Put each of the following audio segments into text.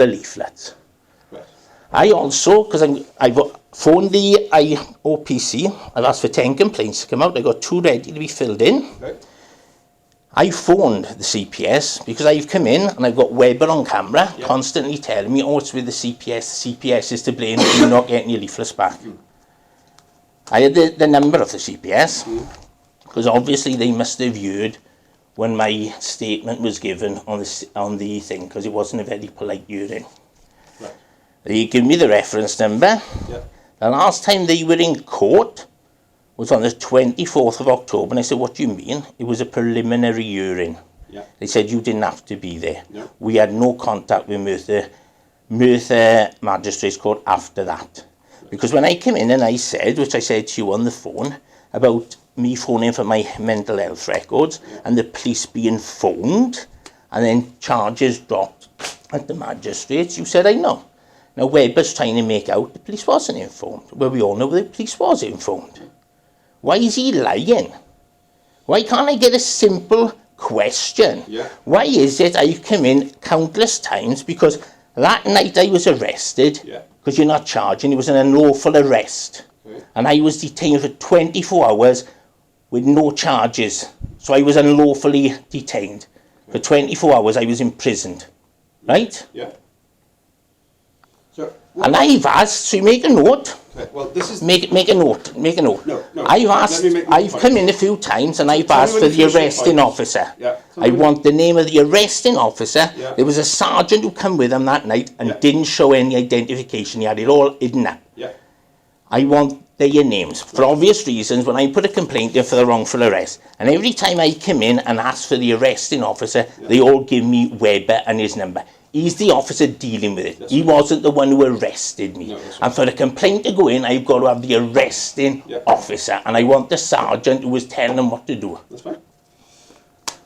the leaflets. Right. I also, because I've phoned the IOPC, I've asked for 10 complaints to come out. I got 2 ready to be filled in. Okay. I phoned the CPS because I've come in and I've got Webber on camera constantly telling me, oh, it's with the CPS. The CPS is to blame for you not getting your leaflets back. I had the number of the CPS because obviously they must have heard when my statement was given on the thing, because it wasn't a very polite hearing. Right. They give me the reference number. Yeah. The last time they were in court was on the 24th of October, and I said, what do you mean? It was a preliminary hearing. Yeah. They said you didn't have to be there. No. We had no contact with Merthyr Magistrates Court after that. Right. Because when I came in and I said, which I said to you on the phone, about me phoning for my mental health records and the police being phoned and then charges dropped at the magistrates, you said I know. Now Webber's trying to make out the police wasn't informed. Well, we all know the police was informed. Why is he lying? Why can't I get a simple question? Yeah. Why is it I've come in countless times, because that night I was arrested, because you're not charging, it was an unlawful arrest. Okay. And I was detained for 24 hours with no charges. So I was unlawfully detained. For 24 hours I was imprisoned. Right? Yeah. So, and I've asked, so you make a note. Okay. Well, this is... Make a note. No. I've come in a few times and I've asked for the arresting officer. Yeah. I want the name of the arresting officer. Yeah. There was a sergeant who came with him that night and didn't show any identification. He had it all hidden up. Yeah. I want their names. For obvious reasons, when I put a complaint in for the wrongful arrest, and every time I come in and ask for the arresting officer, they all give me Webber and his number. He's the officer dealing with it. He wasn't the one who arrested me. And for the complaint to go in, I've got to have the arresting officer. And I want the sergeant who was telling them what to do. That's fine.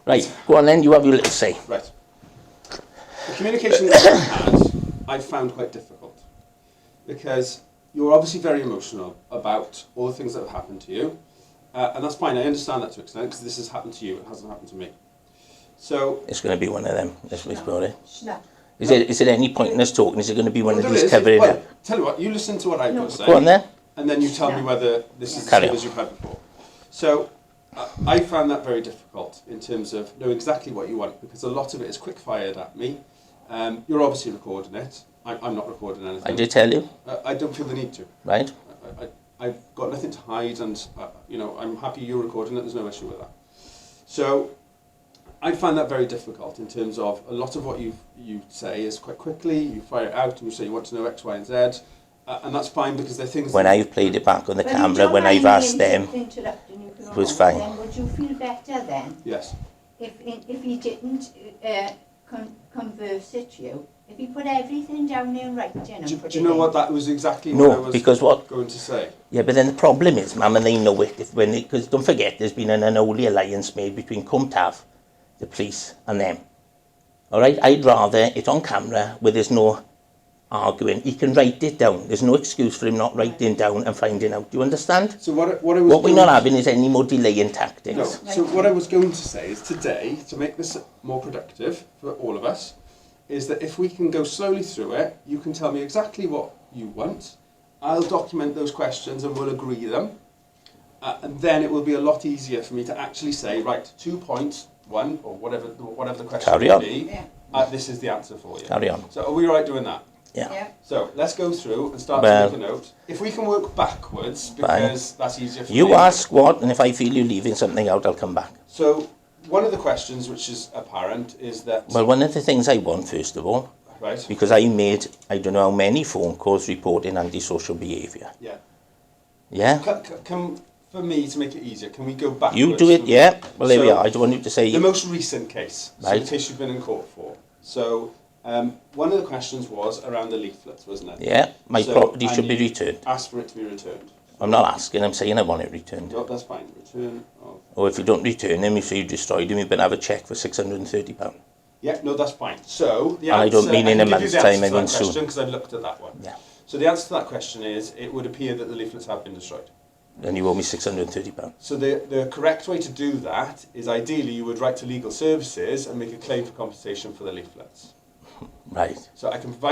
Right, go on then, you have your little say. Right. The communication that I've had, I've found quite difficult. Because you're obviously very emotional about all the things that have happened to you. And that's fine, I understand that to an extent, because this has happened to you, it hasn't happened to me. So... It's going to be one of them, let's be about it. No. Is it any point in us talking? Is it going to be one of these is. covering Well, up? Tell you what, you listen to what I've got to say. Go on then. And then you tell me whether this is the same as you've had before. So, I found that very difficult in terms of knowing exactly what you want, because a lot of it is quick-fired at me. You're obviously recording it. I'm not recording anything. I did tell you. I don't feel the need to. Right. I've got nothing to hide, and you know, I'm happy you're recording it. There's no issue with that. So, I find that very difficult in terms of a lot of what you say is quite quickly, you fire it out and you say you want to know X, Y and Z, and that's fine because they're things... When I've played it back on the camera, when I've asked them, it was fine. Then would you feel better then? Yes. If he didn't converse at you, if he put everything down in writing... Do you know what, that was exactly what I was going to say? Yeah, but then the problem is, Mum, and they know it, because don't forget, there's been an unholy alliance made between Cwm Taff, the police and them. All right, I'd rather it on camera where there's no arguing. He can write it down. There's no excuse for him not writing down and finding out. Do you understand? So what we're not having is any more delaying tactics. No. So what I was going to say is today, to make this more productive for all of us, is that if we can go slowly through it, you can tell me exactly what you want. I'll document those questions and we'll agree them. And then it will be a lot easier for me to actually say, right, 2 points, 1 or whatever the question may be, this is the answer for you. Carry on. So are we right doing that? Yeah. So let's go through and start to make a note. If we can work backwards, because that's easier for me. You ask what, and if I feel you're leaving something out, I'll come back. So one of the questions which is apparent is that... Well, one of the things I want, first of all, because I made, I don't know how many phone calls reporting antisocial behaviour. Yeah. Yeah? For me, to make it easier, can we go backwards? You do it, yeah. Well, there we are. I don't want you to say... The most recent case, so the case you've been in court for. So, one of the questions was around the leaflets, wasn't it? Yeah, my property should be returned. Ask for it to be returned. I'm not asking, I'm saying I want it returned. No, that's fine. Return of... Or if you don't return them, if you destroyed them, you better have a cheque for £630. Yeah, no, that's fine. So, the answer... And I don't mean in a month's time, I mean soon. Because I've looked at that one. Yeah. So the answer to that question is, it would appear that the leaflets have been destroyed. Then you owe me £630. So the correct way to do that is ideally you would write to legal services and make a claim for compensation for the leaflets. Right. So I can provide